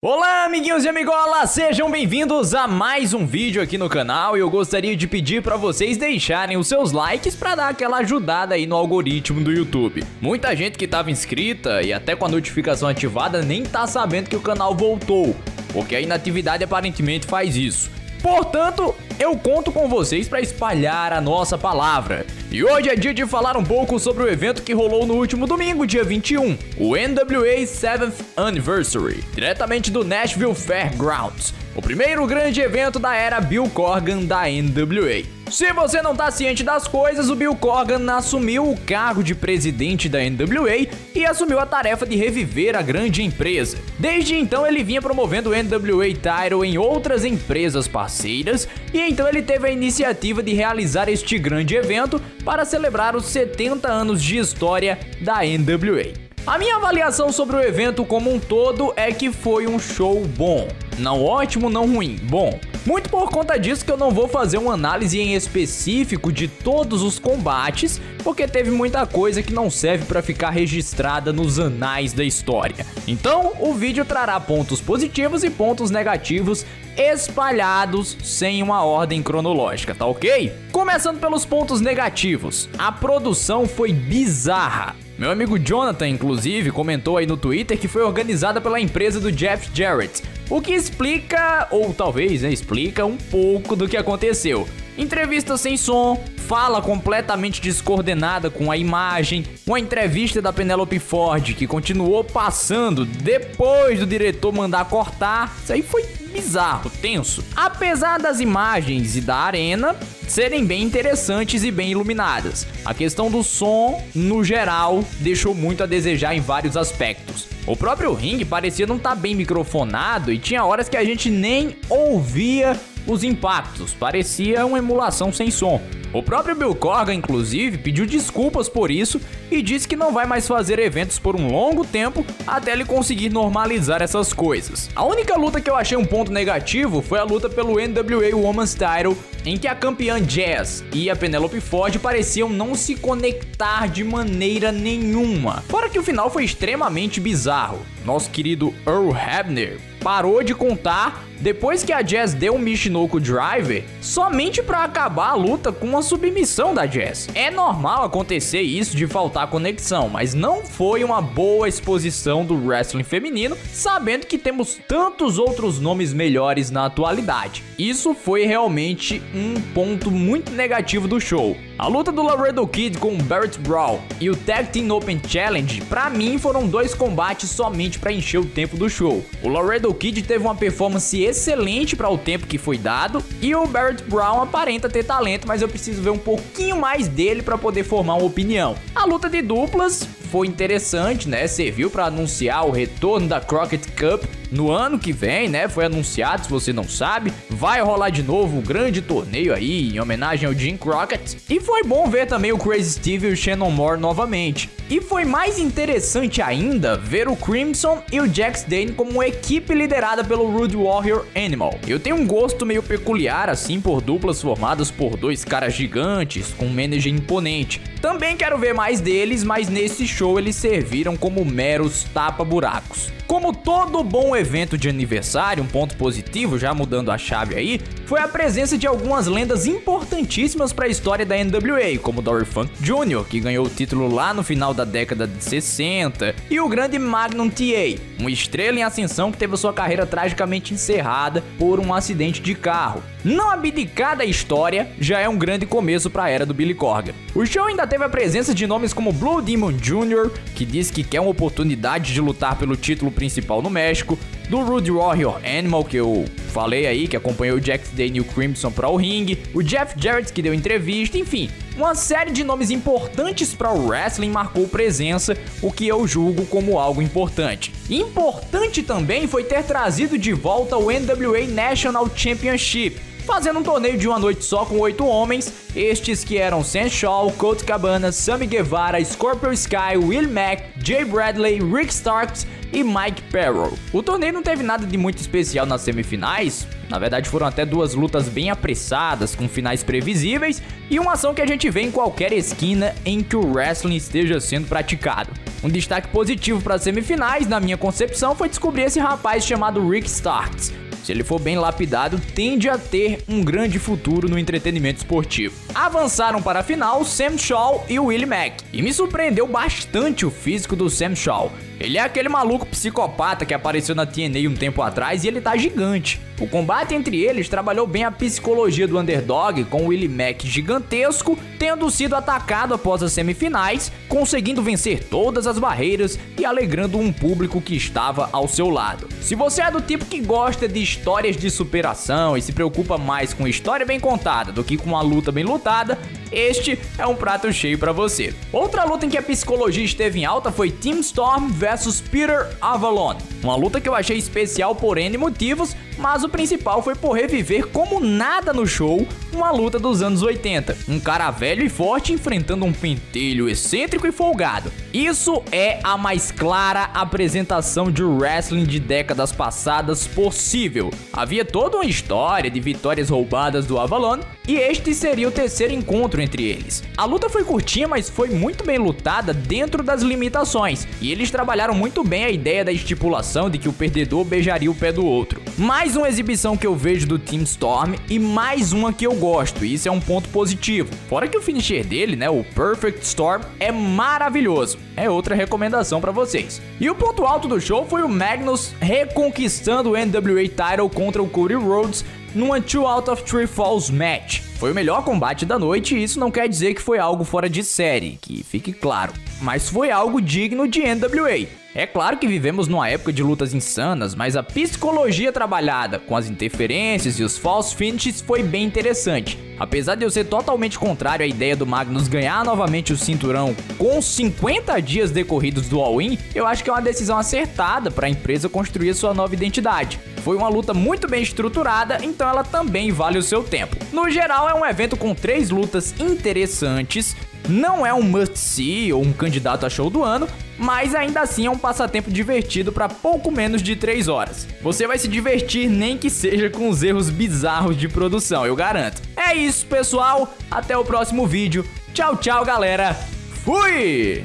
Olá, amiguinhos e amigolas, sejam bem-vindos a mais um vídeo aqui no canal e eu gostaria de pedir para vocês deixarem os seus likes para dar aquela ajudada aí no algoritmo do YouTube. Muita gente que estava inscrita e até com a notificação ativada nem tá sabendo que o canal voltou, porque a inatividade aparentemente faz isso. Portanto, eu conto com vocês para espalhar a nossa palavra. E hoje é dia de falar um pouco sobre o evento que rolou no último domingo, dia 21, o NWA 7th Anniversary, diretamente do Nashville Fairgrounds, o primeiro grande evento da era Bill Corgan da NWA. Se você não tá ciente das coisas, o Bill Corgan assumiu o cargo de presidente da NWA e assumiu a tarefa de reviver a grande empresa. Desde então ele vinha promovendo o NWA Title em outras empresas parceiras e então ele teve a iniciativa de realizar este grande evento para celebrar os 70 anos de história da NWA. A minha avaliação sobre o evento como um todo é que foi um show bom. Não ótimo, não ruim, bom. Muito por conta disso que eu não vou fazer uma análise em específico de todos os combates, porque teve muita coisa que não serve para ficar registrada nos anais da história. Então, o vídeo trará pontos positivos e pontos negativos espalhados sem uma ordem cronológica, tá ok? Começando pelos pontos negativos. A produção foi bizarra. Meu amigo Jonathan, inclusive, comentou aí no Twitter que foi organizada pela empresa do Jeff Jarrett, o que explica, ou talvez explica um pouco do que aconteceu. Entrevista sem som, fala completamente descoordenada com a imagem, uma entrevista da Penelope Ford que continuou passando depois do diretor mandar cortar. Isso aí foi bizarro, tenso. Apesar das imagens e da arena serem bem interessantes e bem iluminadas, a questão do som, no geral, deixou muito a desejar em vários aspectos. O próprio ringue parecia não estar bem microfonado e tinha horas que a gente nem ouvia os impactos, parecia uma emulação sem som. O próprio Bill Corgan, inclusive, pediu desculpas por isso e disse que não vai mais fazer eventos por um longo tempo até ele conseguir normalizar essas coisas. A única luta que eu achei um ponto negativo foi a luta pelo NWA Women's Title, em que a campeã Jazz e a Penelope Ford pareciam não se conectar de maneira nenhuma. Fora que o final foi extremamente bizarro. Nosso querido Earl Hebner parou de contar depois que a Jazz deu um Michinoku Driver somente para acabar a luta com uma submissão da Jazz. É normal acontecer isso de faltar conexão, mas não foi uma boa exposição do wrestling feminino, sabendo que temos tantos outros nomes melhores na atualidade. Isso foi realmente um ponto muito negativo do show. A luta do Laredo Kid com o Barrett Brawl e o Tag Team Open Challenge, pra mim, foram dois combates somente para encher o tempo do show. O Laredo Kid teve uma performance excelente para o tempo que foi dado e o Barrett Brawl aparenta ter talento, mas eu preciso ver um pouquinho mais dele para poder formar uma opinião. A luta de duplas foi interessante, né? Serviu para anunciar o retorno da Crockett Cup no ano que vem, né? Foi anunciado, se você não sabe, vai rolar de novo o grande torneio aí em homenagem ao Jim Crockett. E foi bom ver também o Crazy Steve e o Shannon Moore novamente. E foi mais interessante ainda ver o Crimson e o Jax Dane como uma equipe liderada pelo Road Warrior Animal. Eu tenho um gosto meio peculiar assim por duplas formadas por dois caras gigantes com um manager imponente. Também quero ver mais deles, mas nesse show eles serviram como meros tapa-buracos. Como todo bom evento de aniversário, um ponto positivo, já mudando a chave aí, foi a presença de algumas lendas importantíssimas para a história da NWA, como Dory Funk Jr., que ganhou o título lá no final da década de 60, e o grande Magnum TA, uma estrela em ascensão que teve sua carreira tragicamente encerrada por um acidente de carro. Não abdicar da história já é um grande começo para a era do Billy Corgan. O show ainda teve a presença de nomes como Blue Demon Jr., que diz que quer uma oportunidade de lutar pelo título principal no México, do Road Warrior Animal, que eu falei aí, que acompanhou o Jax Dane e o Crimson para o ringue, o Jeff Jarrett, que deu entrevista, enfim, uma série de nomes importantes para o wrestling marcou presença, o que eu julgo como algo importante. Importante também foi ter trazido de volta o NWA National Championship, fazendo um torneio de uma noite só com 8 homens, estes que eram Sam Shaw, Colt Cabana, Sammy Guevara, Scorpio Sky, Will Mack, Jay Bradley, Rick Starks e Mike Perro. O torneio não teve nada de muito especial nas semifinais, na verdade foram até duas lutas bem apressadas, com finais previsíveis e uma ação que a gente vê em qualquer esquina em que o wrestling esteja sendo praticado. Um destaque positivo para as semifinais, na minha concepção, foi descobrir esse rapaz chamado Rick Starks. Se ele for bem lapidado, tende a ter um grande futuro no entretenimento esportivo. Avançaram para a final Sam Shaw e Willie Mack, e me surpreendeu bastante o físico do Sam Shaw. Ele é aquele maluco psicopata que apareceu na TNA um tempo atrás e ele tá gigante. O combate entre eles trabalhou bem a psicologia do underdog, com o Willie Mack gigantesco, tendo sido atacado após as semifinais, conseguindo vencer todas as barreiras e alegrando um público que estava ao seu lado. Se você é do tipo que gosta de histórias de superação e se preocupa mais com história bem contada do que com uma luta bem lutada, este é um prato cheio para você. Outra luta em que a psicologia esteve em alta foi Tim Storm vs Peter Avalon. Uma luta que eu achei especial por N motivos, mas o principal foi por reviver como nada no show uma luta dos anos 80. Um cara velho e forte enfrentando um pentelho excêntrico e folgado. Isso é a mais clara apresentação de wrestling de décadas passadas possível. Havia toda uma história de vitórias roubadas do Avalon e este seria o terceiro encontro entre eles. A luta foi curtinha, mas foi muito bem lutada dentro das limitações, e eles trabalharam muito bem a ideia da estipulação de que o perdedor beijaria o pé do outro. Mais uma exibição que eu vejo do Tim Storm e mais uma que eu gosto, e isso é um ponto positivo. Fora que o finisher dele, né, o Perfect Storm, é maravilhoso. É outra recomendação pra vocês. E o ponto alto do show foi o Magnus reconquistando o NWA Title contra o Cody Rhodes numa 2 out of 3 falls match. Foi o melhor combate da noite e isso não quer dizer que foi algo fora de série, que fique claro, mas foi algo digno de NWA. É claro que vivemos numa época de lutas insanas, mas a psicologia trabalhada com as interferências e os false finishes foi bem interessante. Apesar de eu ser totalmente contrário à ideia do Magnus ganhar novamente o cinturão com 50 dias decorridos do All-In, eu acho que é uma decisão acertada para a empresa construir sua nova identidade. Foi uma luta muito bem estruturada, então ela também vale o seu tempo. No geral, é um evento com 3 lutas interessantes. Não é um must-see ou um candidato a show do ano, mas ainda assim é um passatempo divertido para pouco menos de 3 horas. Você vai se divertir nem que seja com os erros bizarros de produção, eu garanto. É isso, pessoal. Até o próximo vídeo. Tchau, tchau, galera. Fui!